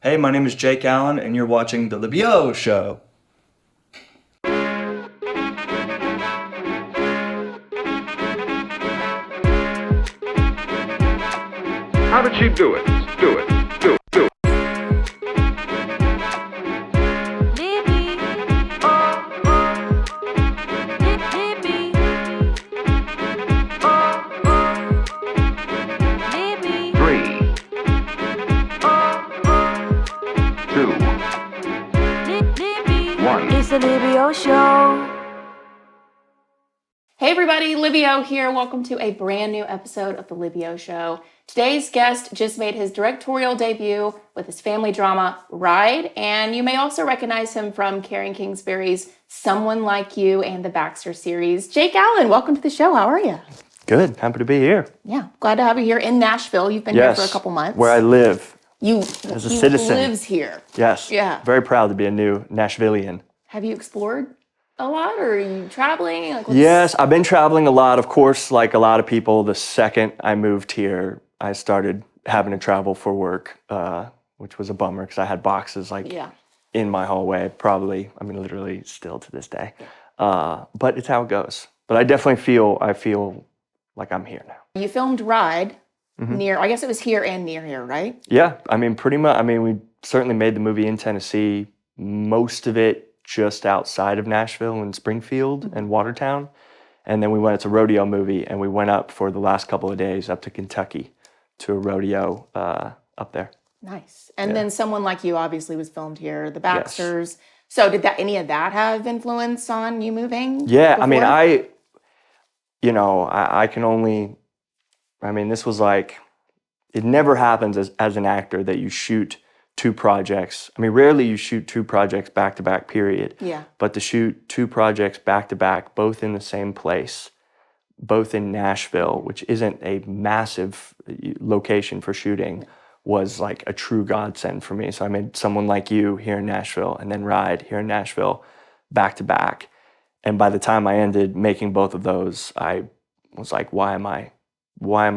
Hey, my name is Jake Allyn, and you're watching The Libby Show. How did she do it? Do it. Do it. Do it. Libby. Libby. Libby. 3, 2, Libby. 1. It's the Libby Show. Hey everybody, Libby here. Welcome to a brand new episode of The Libby Show. Today's guest just made his directorial debut with his family drama, Ride, and you may also recognize him from Karen Kingsbury's Someone Like You and the Baxters series. Jake Allyn, welcome to the show. How are you? Good. Happy to be here. Yeah, glad to have you here in Nashville. You've been here for a couple months. Where I live. He as a citizen. lives here. Yes. Yeah. Very proud to be a new Nashvilleian. Have you explored a lot, or are you traveling? Yes, I've been traveling a lot. Of course, like a lot of people, the second I moved here, I started having to travel for work, which was a bummer because I had boxes in my hallway, probably, literally still to this day. But it's how it goes. But I definitely feel like I'm here now. You filmed Ride near, I guess it was here and near here, right? Yeah, pretty much. We certainly made the movie in Tennessee, most of it just outside of Nashville and Springfield and Watertown. And then we went, it's a rodeo movie, and we went up for the last couple of days up to Kentucky to a rodeo up there. Nice. And then Someone Like You obviously was filmed here, the Baxters. Yes. So did any of that have influence on you moving? Yeah, before? I can only, this was like, it never happens as an actor that you shoot two projects. Rarely you shoot two projects back to back, period. Yeah. But to shoot two projects back to back, both in the same place, both in Nashville, which isn't a massive location for shooting, was like a true godsend for me. So I made Someone Like You here in Nashville, and then Ride here in Nashville, back to back. And by the time I ended making both of those, I was like, why am I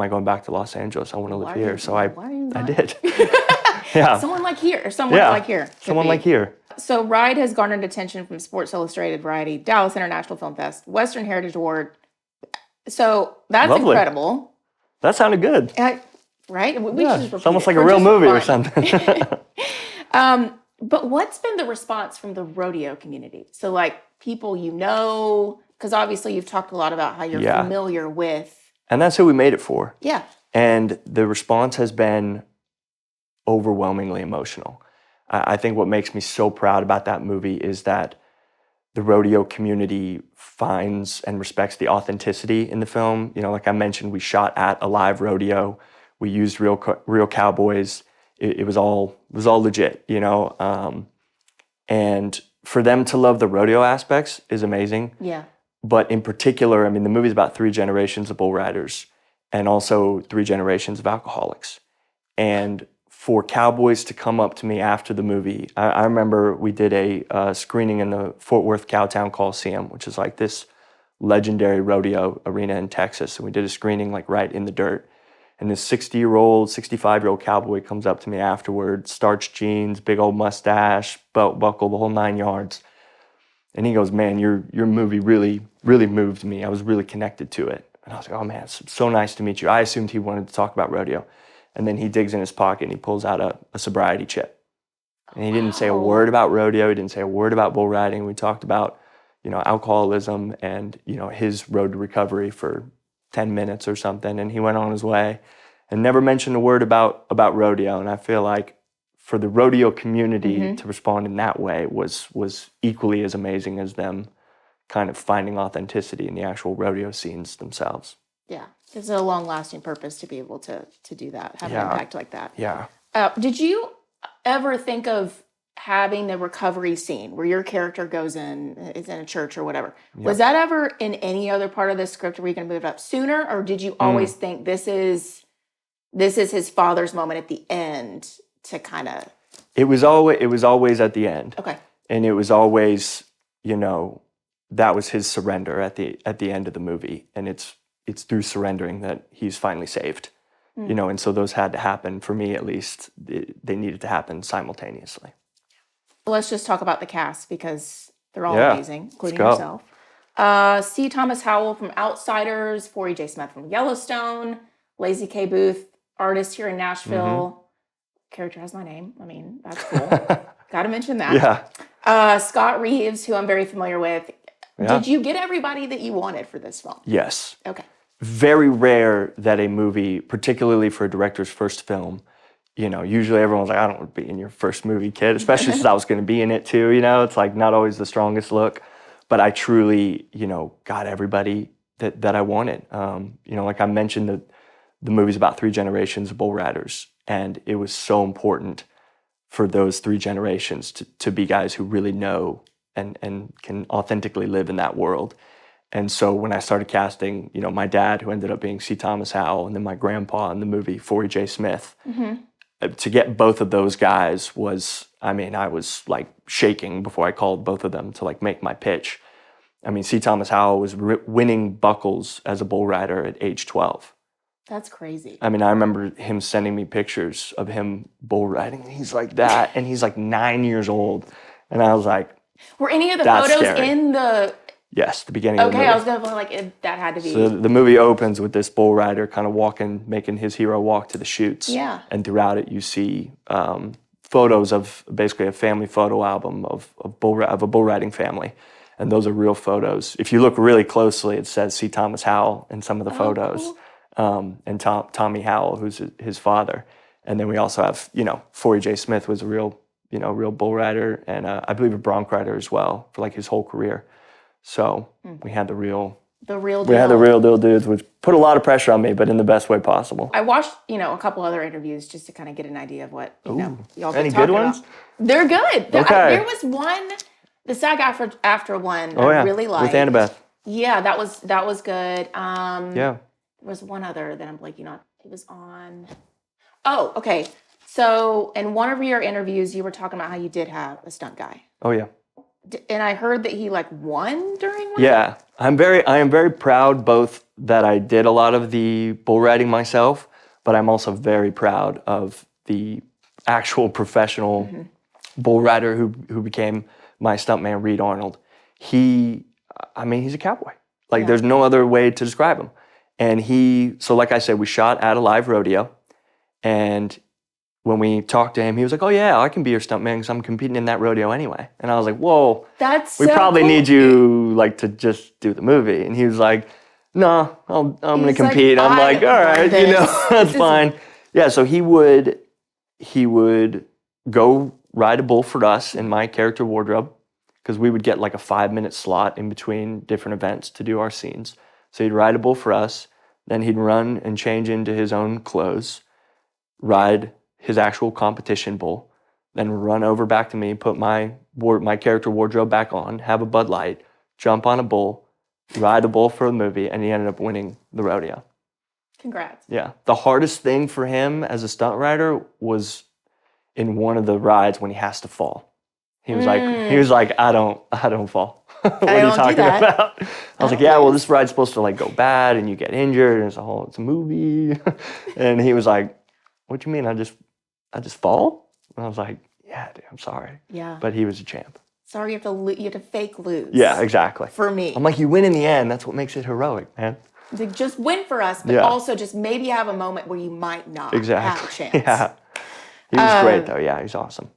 going back to Los Angeles? I want to live here. So I did. Yeah. Someone Like Here, or Someone Like Here. Someone Like Here. So Ride has garnered attention from Sports Illustrated, Variety, Dallas International Film Fest, Western Heritage Award. So that's Lovely. Incredible. That sounded good. Right? We Yeah, should just it's almost repeat like it a real movie fun. or something. But what's been the response from the rodeo community? So people because obviously you've talked a lot about how you're familiar with. And that's who we made it for. Yeah. And the response has been overwhelmingly emotional. I think what makes me so proud about that movie is that the rodeo community finds and respects the authenticity in the film. Like I mentioned, we shot at a live rodeo. We used real cowboys. It was all legit, and for them to love the rodeo aspects is amazing. Yeah. But in particular, the movie's about 3 generations of bull riders and also 3 generations of alcoholics. And for cowboys to come up to me after the movie, I remember we did a screening in the Fort Worth Cowtown Coliseum, which is like this legendary rodeo arena in Texas. And we did a screening right in the dirt. And this 65-year-old cowboy comes up to me afterwards, starched jeans, big old mustache, belt buckle, the whole 9 yards. And he goes, "Man, your movie really, really moved me. I was really connected to it." And I was like, "Oh man, it's so nice to meet you." I assumed he wanted to talk about rodeo. And then he digs in his pocket and he pulls out a sobriety chip. And he didn't say a word about rodeo. He didn't say a word about bull riding. We talked about, alcoholism and, his road to recovery for 10 minutes or something. And he went on his way and never mentioned a word about rodeo. And I feel like for the rodeo community to respond in that way was equally as amazing as them kind of finding authenticity in the actual rodeo scenes themselves. Yeah. It's a long-lasting purpose to be able to do that, have an impact like that. Yeah. Did you ever think of having the recovery scene where your character is in a church or whatever? Yep. Was that ever in any other part of the script? Were you going to move it up sooner, or did you always think this is his father's moment at the end to kind of? It was always at the end. Okay. And it was always, that was his surrender at the end of the movie, and it's through surrendering that he's finally saved. you know, and so those had to happen for me, at least. They needed to happen simultaneously. Let's just talk about the cast because they're all Yeah, amazing, including go. yourself. C. Thomas Howell from Outsiders, 4E J. Smith from Yellowstone, Lazy K. Booth, artist here in Nashville. Character has my name. I mean, that's cool. Got to mention that. Yeah. Scott Reeves, who I'm very familiar with. Yeah. Did you get everybody that you wanted for this film? Yes. Okay. Very rare that a movie, particularly for a director's first film, you know, usually everyone's like, I don't want to be in your first movie, kid, especially since I was going to be in it too, you know, it's like not always the strongest look, but I truly, you know, got everybody that I wanted. You know, like I mentioned, the movie's about 3 generations of bull riders, and it was so important for those 3 generations to be guys who really know and can authentically live in that world. And so when I started casting, you know, my dad, who ended up being C. Thomas Howell, and then my grandpa in the movie, 4E J. Smith, to get both of those guys was, I mean, I was like shaking before I called both of them to like make my pitch. I mean, C. Thomas Howell was winning buckles as a bull rider at age 12. That's crazy. I mean, I remember him sending me pictures of him bull riding, and he's like that, and he's like 9 years old. And I was like, Were any of the That's photos scary. in the... yes, the beginning of the Okay, movie. I was going to like, that had to be... So the movie opens with this bull rider kind of walking, making his hero walk to the chutes. Yeah. And throughout it, you see photos of basically a family photo album of a bull riding family. And those are real photos. If you look really closely, it says C. Thomas Howell in some of the photos. Cool. And Tommy Howell, who's his father. And then we also have, you know, 4E J. Smith was a real bull rider, and I believe a bronc rider as well for like his whole career. So we had the real deal dudes, which put a lot of pressure on me, but in the best way possible. I watched, you know, a couple other interviews just to kind of get an idea of what, you know, y'all been Any talking good ones? about. They're good. Okay. There was one, the SAG-AFTRA one Oh yeah, I really liked. with Annabeth. Yeah, that was good. Yeah. There was one other that I'm blanking on. It was on... Oh, okay. So in one of your interviews, you were talking about how you did have a stunt guy. Oh yeah. And I heard that he like won during one? Yeah, I am very proud both that I did a lot of the bull riding myself, but I'm also very proud of the actual professional bull rider who became my stuntman, Reed Arnold. He's a cowboy. Like there's no other way to describe him. And so like I said, we shot at a live rodeo, and when we talked to him, he was like, oh yeah, I can be your stuntman because I'm competing in that rodeo anyway. And I was like, whoa, That's we so probably cool. need you like to just do the movie. And he was like, no, I'm going to He's like, compete. I'm I like, all right, want you know, this. that's fine. Yeah, so he would go ride a bull for us in my character wardrobe, because we would get like a 5-minute slot in between different events to do our scenes. So he'd ride a bull for us, then he'd run and change into his own clothes, ride his actual competition bull, then run over back to me, put my character wardrobe back on, have a Bud Light, jump on a bull, ride a bull for the movie, and he ended up winning the rodeo. Congrats. Yeah. The hardest thing for him as a stunt rider was in one of the rides when he has to fall. He was like, I don't fall. What are you don't do talking that. about? I was like, yeah, well, this ride's supposed to like go bad and you get injured and it's a movie. And he was like, what do you mean? I just fall? And I was like, yeah, dude, I'm sorry. Yeah. But he was a champ. Sorry, you have to fake lose. Yeah, exactly. For me. I'm like, you win in the end. That's what makes it heroic, man. To just win for us, but Yeah. also just maybe have a moment where you might not have a Exactly. chance. Yeah. He was great though. Yeah, he's awesome.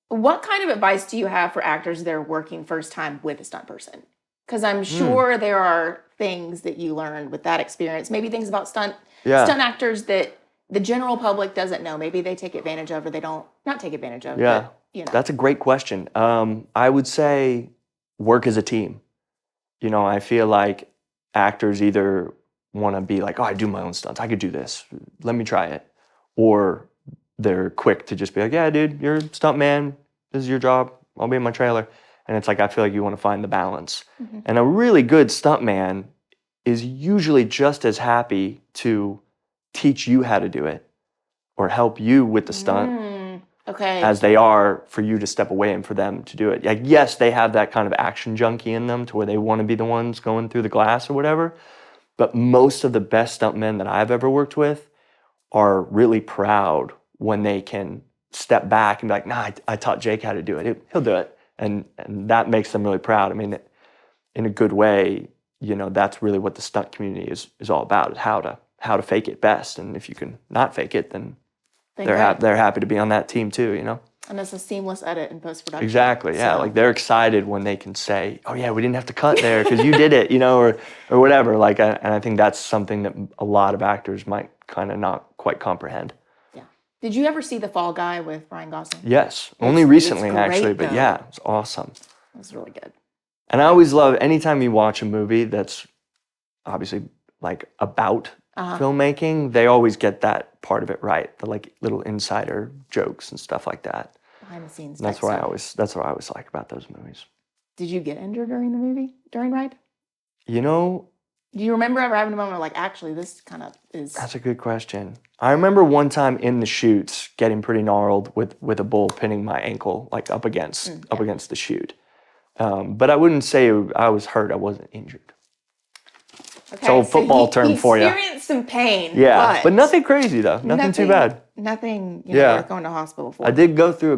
What kind of advice do you have for actors that are working first time with a stunt person? Because I'm sure there are things that you learned with that experience. Maybe things about stunt actors that the general public doesn't know. Maybe they take advantage of, or they don't not take advantage of. Yeah. But, you know. That's a great question. I would say work as a team. You know, I feel like actors either want to be like, oh, I do my own stunts. I could do this. Let me try it. Or they're quick to just be like, yeah, dude, you're a stunt man. This is your job. I'll be in my trailer. And it's like, I feel like you want to find the balance. Mm-hmm. And a really good stunt man is usually just as happy to teach you how to do it or help you with the stunt Okay. as they are for you to step away and for them to do it. Like, yes, they have that kind of action junkie in them to where they want to be the ones going through the glass or whatever. But most of the best stuntmen that I've ever worked with are really proud when they can step back and be like, nah, I taught Jake how to do it. He'll do it. And that makes them really proud. I mean, in a good way, you know, that's really what the stunt community is all about, is how to fake it best. And if you can not fake it, then they're happy to be on that team too, you know? And it's a seamless edit in post-production. Exactly, yeah. So- Like they're excited when they can say, oh yeah, we didn't have to cut there because you did it, you know, or whatever. Like, and I think that's something that a lot of actors might kind of not quite comprehend. Yeah. Did you ever see The Fall Guy with Ryan Gosling? Yes, only It's recently great, actually, but though. yeah, it's awesome. It was really good. And I always love, anytime you watch a movie that's obviously like about filmmaking, they always get that part of it right. The like little insider jokes and stuff like that. Behind the scenes. And that's type what stuff. that's what I always like about those movies. Did you get injured during the movie, during Ride? You know, Do you remember ever having a moment where, like, actually, this kind of is... that's a good question. I remember one time in the shoots getting pretty gnarled with a bull pinning my ankle like up against the chute. But I wouldn't say I was hurt. I wasn't injured. Okay, It's an old football term for you. Experienced some pain. Yeah, but nothing crazy though. Nothing too bad. Nothing, Yeah. worth going to hospital for. I did go through a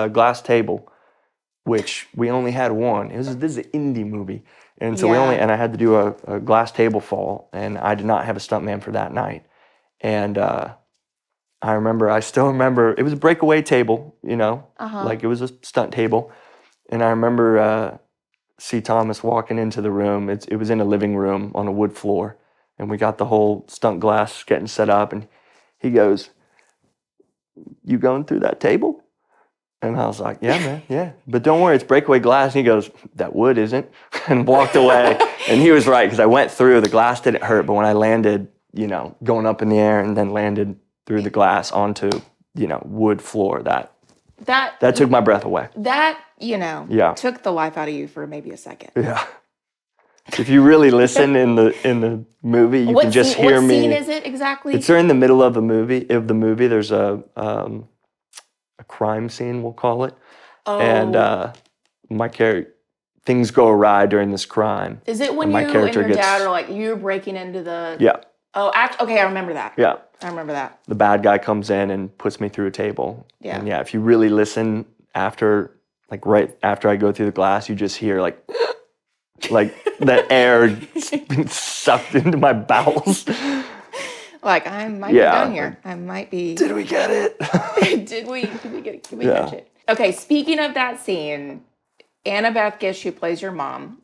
glass table, which we only had one. This is an indie movie, and so I had to do a glass table fall, and I did not have a stuntman for that night. And I still remember, it was a breakaway table, you know, like it was a stunt table, and I remember C. Thomas walking into the room. It was in a living room on a wood floor, and we got the whole stunt glass getting set up, and he goes, "You going through that table?" And I was like, "Yeah, man, yeah. But don't worry, it's breakaway glass." And he goes, "That wood isn't," and walked away. And he was right, because I went through, the glass didn't hurt, but when I landed, you know, going up in the air and then landed through the glass onto, you know, wood floor, that took my breath away. That, Yeah. took the life out of you for maybe a second. Yeah. If you really listen in the movie, you can just hear me. What scene is it exactly? It's during the middle of the movie. There's a crime scene, we'll call it, and my character, things go awry during this crime. Is it when and you and your dad are like, you're breaking into the? Yeah. Oh, okay, I remember that. Yeah. I remember that. The bad guy comes in and puts me through a table. Yeah. And yeah, if you really listen right after I go through the glass, you just hear like that air being sucked into my bowels. Like, I might be done here. I might be. Did we get it? Did we catch it? Okay, speaking of that scene, Annabeth Gish, who plays your mom,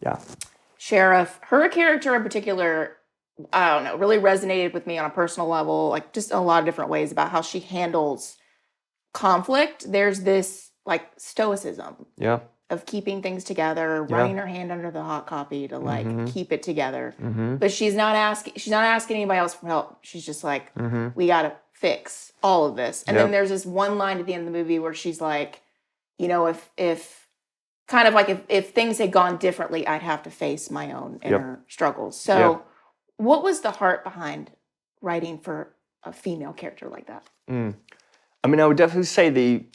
Sheriff, her character in particular, I don't know, really resonated with me on a personal level, like just in a lot of different ways about how she handles conflict. There's this like stoicism of keeping things together, running her hand under the hot copy to like keep it together. But she's not asking anybody else for help. She's just like, we gotta fix all of this. And then there's this one line at the end of the movie where she's like, you know, if things had gone differently, I'd have to face my own inner struggles. So what was the heart behind writing for a female character like that? I mean, I would definitely say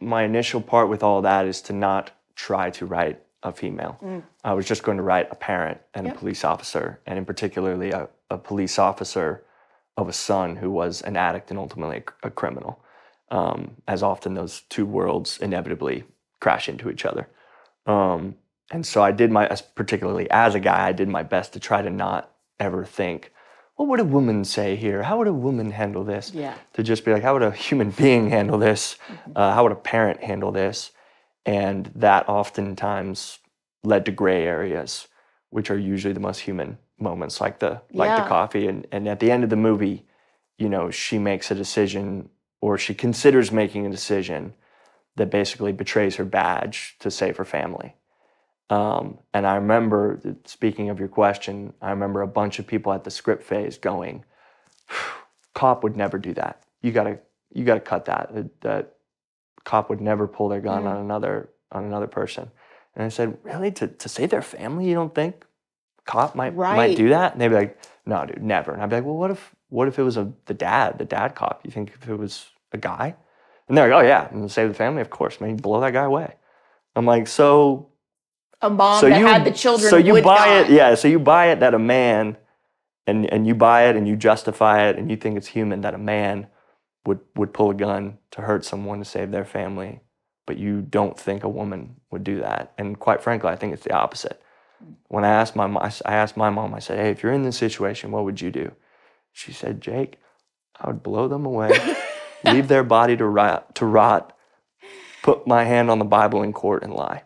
my initial part with all that is to not try to write a female. I was just going to write a parent and a police officer, and in particularly a police officer of a son who was an addict and ultimately a criminal. As often those two worlds inevitably crash into each other. And so particularly as a guy, I did my best to try to not ever think, what would a woman say here? How would a woman handle this? Yeah. To just be like, how would a human being handle this? How would a parent handle this? And that oftentimes led to gray areas, which are usually the most human moments, like the coffee. And at the end of the movie, you know, she makes a decision, or she considers making a decision that basically betrays her badge to save her family. And I remember, speaking of your question, I remember a bunch of people at the script phase going, cop would never do that. You gotta cut that. That cop would never pull their gun on another person. And I said, really? To save their family, you don't think cop might do that? And they'd be like, no, dude, never. And I'd be like, well, what if it was the dad cop? You think if it was a guy? And they're like, oh yeah, and save the family, of course, man, blow that guy away. I'm like, so a mom that had the children. So you would buy not. it, yeah. So you buy it that a man and you buy it and you justify it and you think it's human that a man would pull a gun to hurt someone to save their family, but you don't think a woman would do that. And quite frankly, I think it's the opposite. When I asked my mom, I said, hey, if you're in this situation, what would you do? She said, Jake, I would blow them away, leave their body to rot, put my hand on the Bible in court and lie.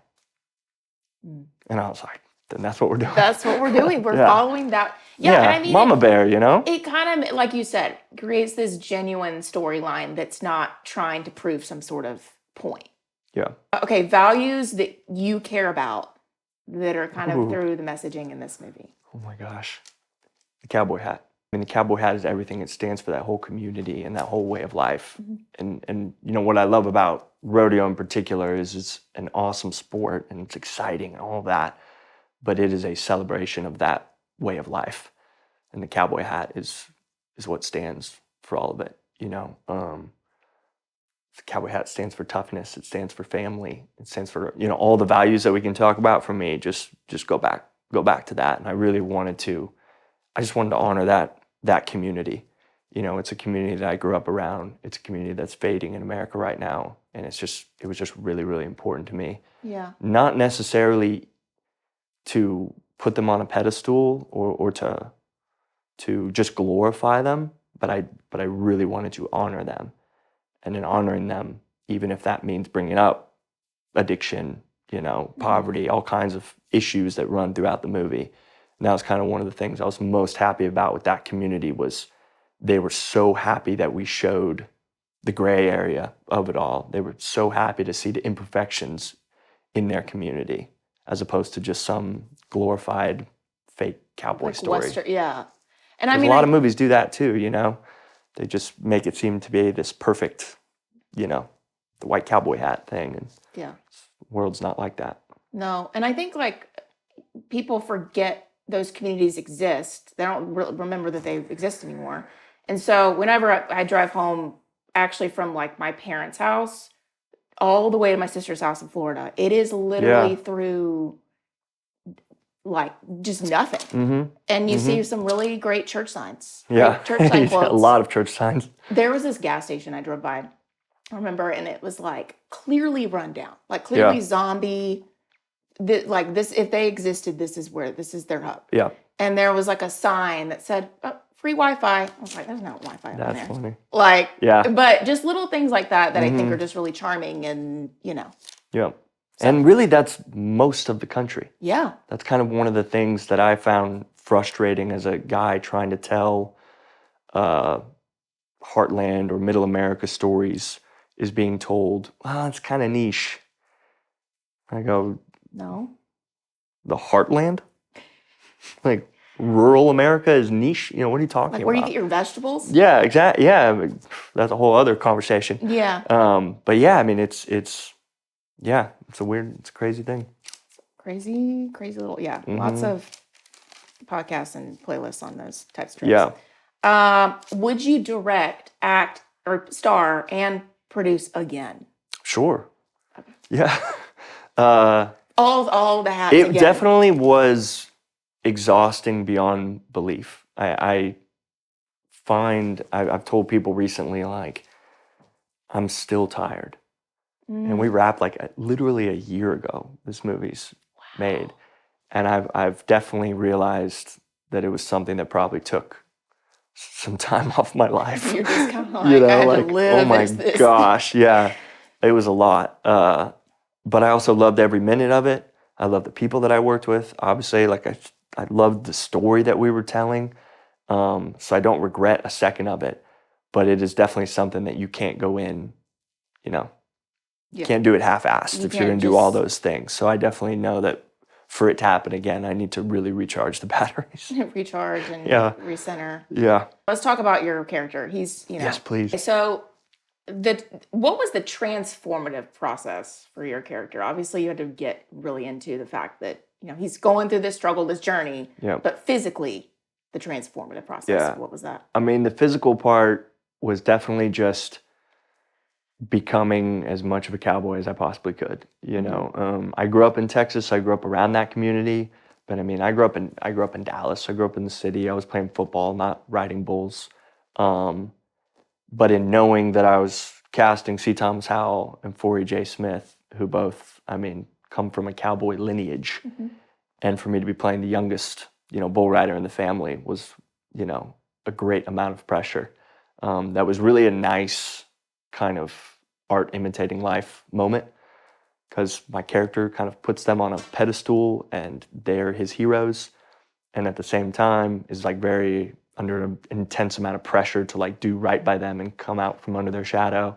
And I was like, then that's what we're doing. That's what we're doing. We're Yeah. following that. Yeah, and I mean, Mama Bear, you know? it kind of, like you said, creates this genuine storyline that's not trying to prove some sort of point. Yeah. Okay, values that you care about that are kind of Ooh. through the messaging in this movie. Oh my gosh. The cowboy hat. I mean, the cowboy hat is everything. It stands for that whole community and that whole way of life. And you know, what I love about rodeo in particular is it's an awesome sport and it's exciting and all that, but it is a celebration of that way of life. And the cowboy hat is what stands for all of it, you know. The cowboy hat stands for toughness. It stands for family. It stands for, you know, all the values that we can talk about. For me, just go back to that. And I really I just wanted to honor that community. You know, it's a community that I grew up around. It's a community that's fading in America right now. And it was just really, really important to me. Yeah. Not necessarily to put them on a pedestal or to just glorify them, but I really wanted to honor them. And in honoring them, even if that means bringing up addiction, you know, poverty, all kinds of issues that run throughout the movie. And that was kind of one of the things I was most happy about with that community was they were so happy that we showed the gray area of it all. They were so happy to see the imperfections in their community as opposed to just some glorified fake cowboy story. Yeah. And I 'Cause mean, a lot of movies do that too, you know? They just make it seem to be this perfect, you know, the white cowboy hat thing. And yeah. the world's not like that. No. And I think like people forget those communities exist. They don't remember that they exist anymore. And so whenever I drive home, actually from like my parents' house all the way to my sister's house in Florida, it is literally through like just nothing. Mm-hmm. And you see some really great church signs. Yeah. Church sign A quotes. lot of church signs. There was this gas station I drove by, I remember, and it was like clearly run down, like clearly zombie. Like this, if they existed, this is their hub. Yeah. And there was like a sign that said, free Wi-Fi. I was like, there's no Wi-Fi on That's there. funny. Like, Yeah. But just little things like that I think are just really charming and, you know. Yeah. And really that's most of the country. Yeah. That's kind of one of the things that I found frustrating as a guy trying to tell Heartland or Middle America stories is being told, well, it's kind of niche. I go, No. the Heartland? Like rural America is niche? You know, what are you talking Like about? where do you get your vegetables? Yeah, exactly. Yeah, I mean, that's a whole other conversation. Yeah. But yeah, I mean, it's a crazy thing. Crazy little, yeah. Lots of podcasts and playlists on those types of trips. Yeah. Would you direct, act, or star and produce again? Sure. Yeah. All the hats It again. definitely was exhausting beyond belief. I find I've told people recently, like, I'm still tired. And we wrapped like literally a year ago. This movie's made, and I've definitely realized that it was something that probably took some time off my life. You're just kind of like, You know, I had like, to live. oh my this. gosh, yeah, it was a lot. But I also loved every minute of it. I loved the people that I worked with. Obviously, like I loved the story that we were telling. So I don't regret a second of it. But it is definitely something that you can't go in, you know. You can't do it half-assed if you're going to do all those things. So I definitely know that for it to happen again, I need to really recharge the batteries. Recharge and recenter. Yeah. Let's talk about your character. He's, you know. Yes, please. So what was the transformative process for your character? Obviously, you had to get really into the fact that, you know, he's going through this struggle, this journey. Yeah. But physically, the transformative process, Yeah. what was that? I mean, the physical part was definitely just becoming as much of a cowboy as I possibly could. You know, I grew up in Texas. I grew up around that community, But I mean, I grew up in Dallas. I grew up in the city. I was playing football, not riding bulls. But in knowing that I was casting C. Thomas Howell and Forey J. Smith, who both, I mean, come from a cowboy lineage, and for me to be playing the youngest, bull rider in the family was, a great amount of pressure. That was really a nice kind of art imitating life moment, because my character kind of puts them on a pedestal and they're his heroes, and at the same time is like very under an intense amount of pressure to like do right by them and come out from under their shadow.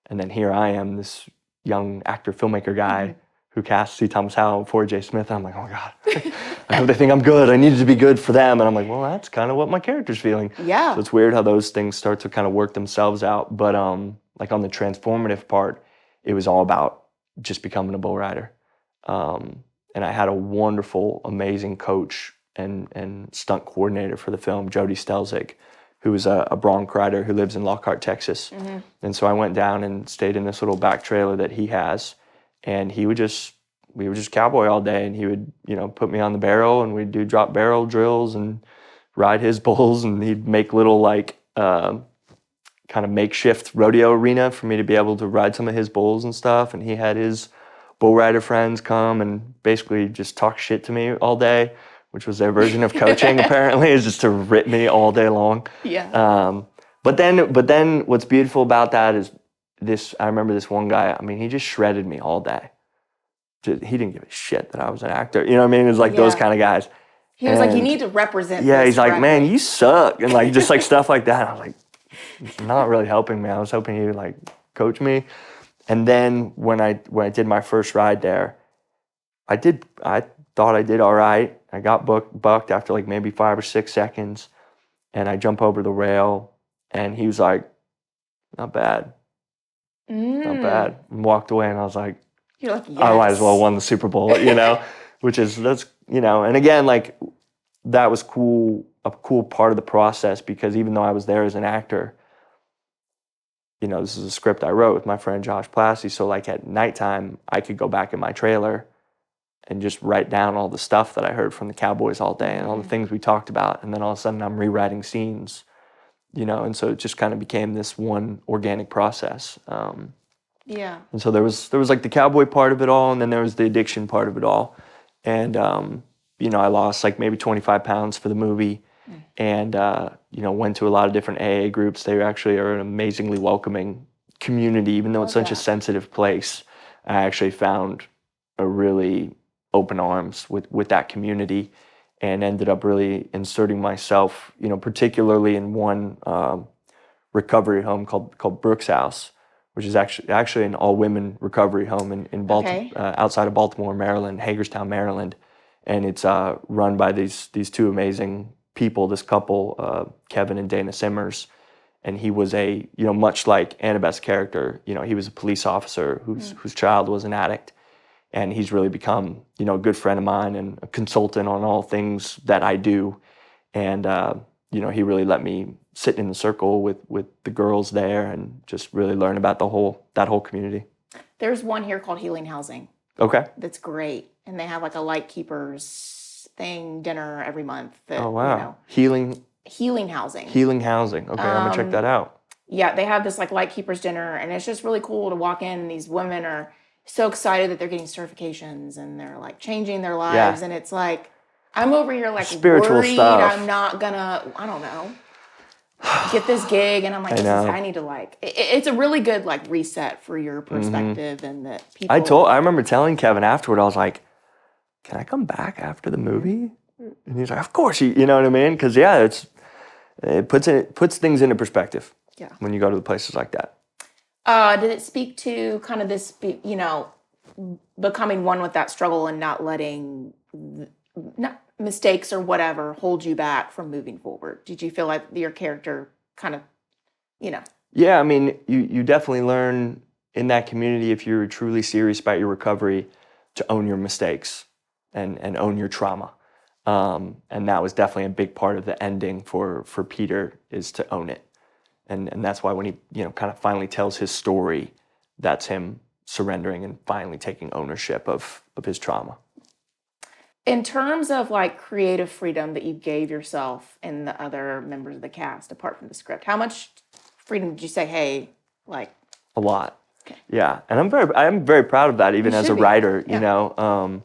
And then here I am, this young actor filmmaker guy who casts C. Thomas Howell and Forey J. Smith, and I'm like, oh my God, I hope they think I'm good. I need to be good for them. And I'm like, well, that's kind of what my character's feeling. Yeah. So it's weird how those things start to kind of work themselves out. But like on the transformative part, it was all about just becoming a bull rider. And I had a wonderful, amazing coach and stunt coordinator for the film, Jody Stelzig, who is a bronc rider who lives in Lockhart, Texas. And so I went down and stayed in this little back trailer that he has, and we would just cowboy all day, and he would, put me on the barrel, and we'd do drop barrel drills and ride his bulls, and he'd make little kind of makeshift rodeo arena for me to be able to ride some of his bulls and stuff. And he had his bull rider friends come and basically just talk shit to me all day, which was their version of coaching apparently, is just to rip me all day long. Yeah. But then what's beautiful about that is I remember this one guy, I mean, he just shredded me all day. He didn't give a shit that I was an actor. You know what I mean? It was like those kind of guys. He was like, you need to represent Yeah, this he's like, man, correctly. you suck. And like, just like stuff like that. I was like, it's not really helping me. I was hoping he would like coach me. And then when I did my first ride there, I thought I did all right. I got bucked after like maybe 5 or 6 seconds, and I jump over the rail, and he was like, not bad, not bad, and walked away. And I was like, You're like, yes. I might as well won the Super Bowl, that's and again, like that was a cool part of the process, because even though I was there as an actor, this is a script I wrote with my friend Josh Plasty. So like at nighttime, I could go back in my trailer and just write down all the stuff that I heard from the Cowboys all day and all the things we talked about. And then all of a sudden I'm rewriting scenes, and so it just kind of became this one organic process. Yeah. And so there was like the cowboy part of it all, and then there was the addiction part of it all. And, I lost like maybe 25 pounds for the movie, and, went to a lot of different AA groups. They actually are an amazingly welcoming community, even though it's such a sensitive place. I actually found a really open arms with that community, and ended up really inserting myself, particularly in one recovery home called Brooks House, which is actually an all-women recovery home in Baltimore, outside of Baltimore, Maryland, Hagerstown, Maryland. And it's run by these two amazing people, this couple, Kevin and Dana Simmers. And he was much like Annabeth's character, he was a police officer whose child was an addict. And he's really become, a good friend of mine and a consultant on all things that I do. And, he really let me sit in the circle with the girls there and just really learn about that whole community. There's one here called Healing Housing. Okay. That's great. And they have like a light keepers thing, dinner every month. That, Oh, wow. Healing Housing. Healing Housing. Okay, I'm going to check that out. Yeah, they have this like light keepers dinner, and it's just really cool to walk in, and these women are so excited that they're getting certifications and they're like changing their lives. And it's like, I'm over here like spiritual worried stuff. I'm not gonna, I don't know, get this gig. And I'm like, I need to like, it's a really good like reset for your perspective and that people. I remember telling Kevin afterward, I was like, can I come back after the movie? And he's like, of course, you know what I mean? Because it puts things into perspective. Yeah. When you go to the places like that. Did it speak to kind of this, becoming one with that struggle and not letting mistakes or whatever hold you back from moving forward? Did you feel like your character kind of, Yeah, I mean, you definitely learn in that community, if you're truly serious about your recovery, to own your mistakes and own your trauma. And that was definitely a big part of the ending for Peter, is to own it. And that's why when he, kind of finally tells his story, that's him surrendering and finally taking ownership of his trauma. In terms of like creative freedom that you gave yourself and the other members of the cast, apart from the script, how much freedom did you say, hey, like A lot. Okay. Yeah, and I'm very proud of that. Even You as a should be. writer, Yeah. you know,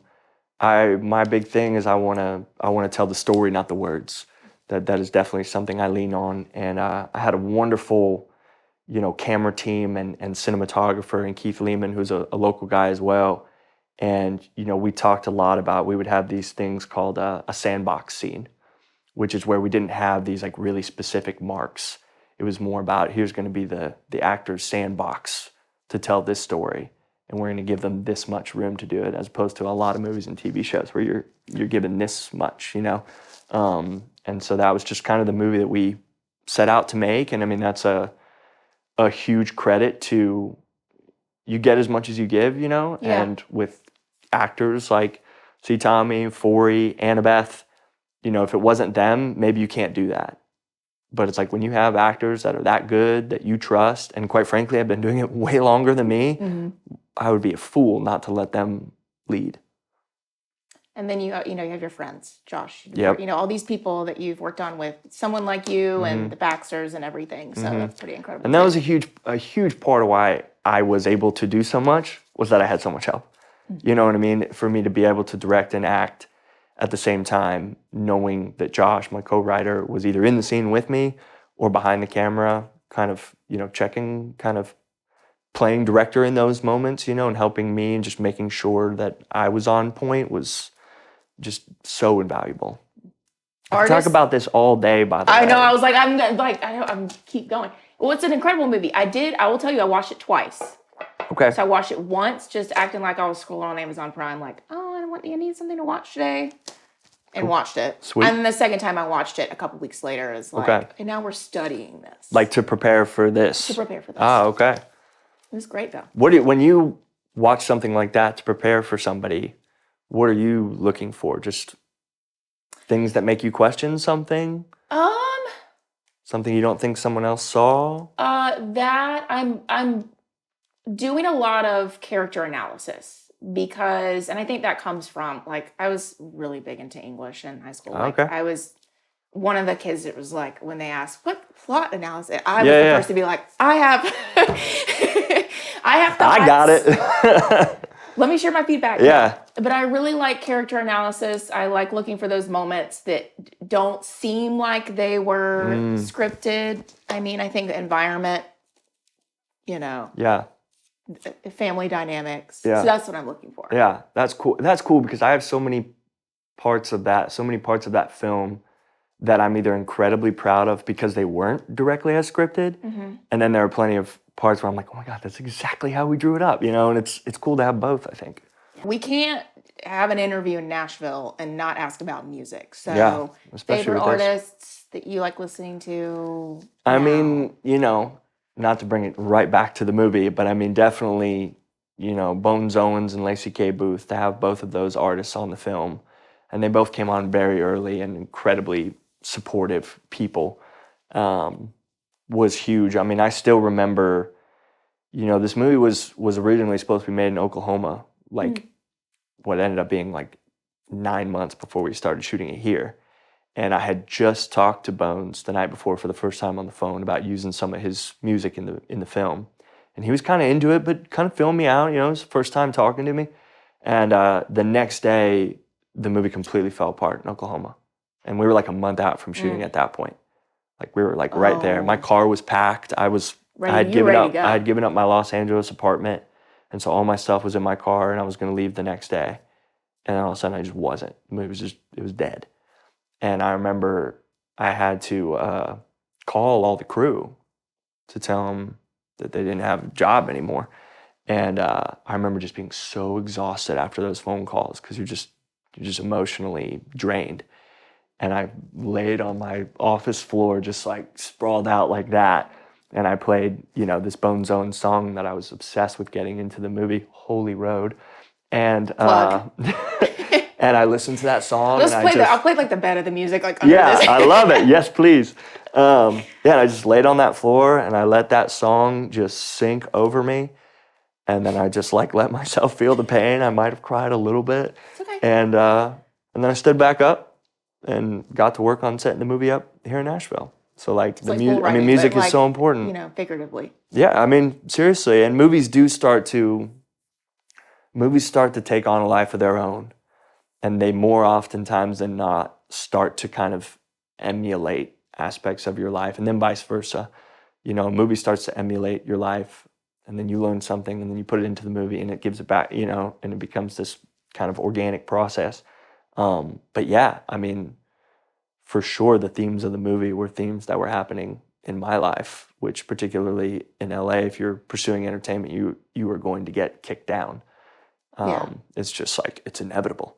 my big thing is I wanna tell the story, not the words. That is definitely something I lean on. And I had a wonderful, you know, camera team and cinematographer and Keith Lehman, who's a local guy as well. And you know, we talked a lot about we would have these things called a sandbox scene, which is where we didn't have these like really specific marks. It was more about here's going to be the actor's sandbox to tell this story, and we're going to give them this much room to do it, as opposed to a lot of movies and TV shows where you're given this much, you know. And so that was just kind of the movie that we set out to make, and I mean that's a huge credit to you get as much as you give, you know. Yeah. And with actors like C. Tommy, Forey, Annabeth, you know, if it wasn't them, maybe you can't do that. But it's like when you have actors that are that good, that you trust, and quite frankly, have been doing it way longer than me, I would be a fool not to let them lead. And then you know you have your friends, Josh. Yep. You know all these people that you've worked on with someone like you and the Baxters and everything. So that's pretty incredible. And that was a huge part of why I was able to do so much, was that I had so much help. You know what I mean? For me to be able to direct and act at the same time, knowing that Josh, my co-writer, was either in the scene with me or behind the camera, kind of, you know, checking, kind of playing director in those moments, you know, and helping me and just making sure that I was on point was just so invaluable. I could talk about this all day, by the way. I know. I was like, I'm keep going. Well, it's an incredible movie. I will tell you, I watched it twice. Okay. So I watched it once, just acting like I was scrolling on Amazon Prime, like, oh, I need something to watch today, and watched it. Sweet. And then the second time I watched it a couple weeks later, is like, Okay. and now we're studying this. Like to prepare for this. To prepare for this. Ah, okay. It was great though. When you watch something like that to prepare for somebody, what are you looking for? Just things that make you question something? Something you don't think someone else saw? That I'm doing a lot of character analysis because, and I think that comes from, like, I was really big into English in high school. Like, Okay. I was one of the kids that was like, when they asked, what plot analysis? I was Yeah, the yeah. first to be like, I have thoughts. I got it. Let me share my feedback. Yeah. But I really like character analysis. I like looking for those moments that don't seem like they were scripted. I mean, I think the environment, you know, Yeah. family dynamics. Yeah. So that's what I'm looking for. Yeah, that's cool. That's cool because I have so many parts of that film that I'm either incredibly proud of because they weren't directly as scripted, and then there are plenty of parts where I'm like, oh my God, that's exactly how we drew it up, you know. And it's cool to have both, I think. We can't have an interview in Nashville and not ask about music. So, Yeah, especially favorite with this. artists that you like listening to? I now? mean, you know, not to bring it right back to the movie, but I mean, definitely, you know, Bones Owens and Lacey K. Booth, to have both of those artists on the film. And they both came on very early and incredibly supportive people, was huge. I mean, I still remember, you know, this movie was originally supposed to be made in Oklahoma, like what ended up being like 9 months before we started shooting it here. And I had just talked to Bones the night before for the first time on the phone about using some of his music in the film. And he was kind of into it, but kind of filling me out, you know, it was the first time talking to me. And the next day, the movie completely fell apart in Oklahoma. And we were like a month out from shooting at that point. Like we were like right there. My car was packed. I had given up my Los Angeles apartment. And so all my stuff was in my car and I was going to leave the next day. And then all of a sudden I just wasn't. The movie it was dead. And I remember I had to call all the crew to tell them that they didn't have a job anymore. And I remember just being so exhausted after those phone calls because you're just emotionally drained. And I laid on my office floor just like sprawled out like that. And I played, you know, this Bones Owens song that I was obsessed with getting into the movie, Holy Road. And and I listened to that song. I'll play like the bed of the music. Like yeah, I love it. Yes, please. Yeah, and I just laid on that floor and I let that song just sink over me. And then I just like let myself feel the pain. I might have cried a little bit. It's okay. And And then I stood back up and got to work on setting the movie up here in Nashville. So like It's like bull riding, music but, is like, so important. You know, figuratively. Yeah, I mean, seriously, and movies start to take on a life of their own, and they more oftentimes than not start to kind of emulate aspects of your life, and then vice versa. You know, a movie starts to emulate your life, and then you learn something, and then you put it into the movie, and it gives it back, you know, and it becomes this kind of organic process. But yeah, I mean, for sure, the themes of the movie were themes that were happening in my life, which particularly in LA, if you're pursuing entertainment, you are going to get kicked down. It's just like, it's inevitable.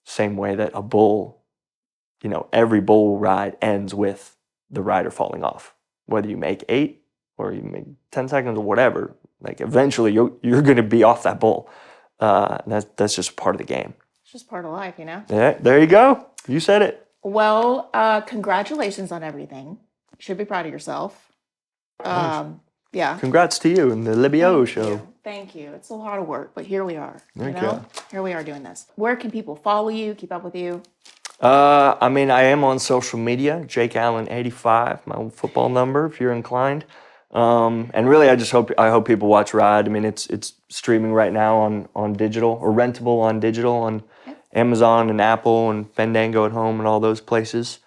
Same way that a bull, you know, every bull ride ends with the rider falling off. Whether you make 8 or you make 10 seconds or whatever, like eventually you're going to be off that bull. That's just part of the game. It's just part of life, you know? Yeah, there you go. You said it. Well, congratulations on everything. You should be proud of yourself. Yeah. Congrats to you and the Libby show. Thank you. It's a lot of work, but here we are. Thank you know? you. Here we are doing this. Where can people follow you, keep up with you? I mean, I am on social media, Jake Allyn 85, my old football number, if you're inclined. And really, I hope people watch Ride. I mean, it's streaming right now on digital, or rentable on digital on Amazon and Apple and Fandango at Home and all those places.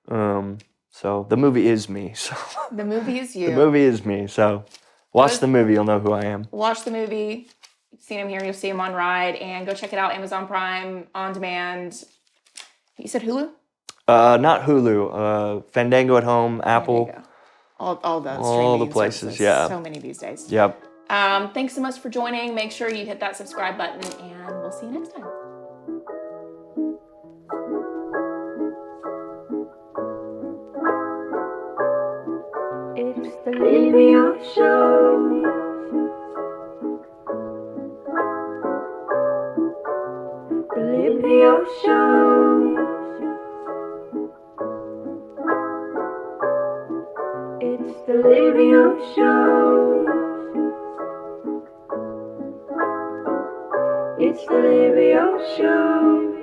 So the movie is me. So The movie is you. the movie is me. So watch the movie, you'll know who I am. Watch the movie. You've seen him here, you'll see him on Ride, and go check it out, Amazon Prime, on demand. You said Hulu? Not Hulu. Fandango at Home, Apple. There you go. All the All the streaming places, services. yeah. So many these days. Yep. Thanks so much for joining. Make sure you hit that subscribe button, and we'll see you next time. It's the Libby Show. The Libby Show. It's the Libby Show. It's the Libby Show.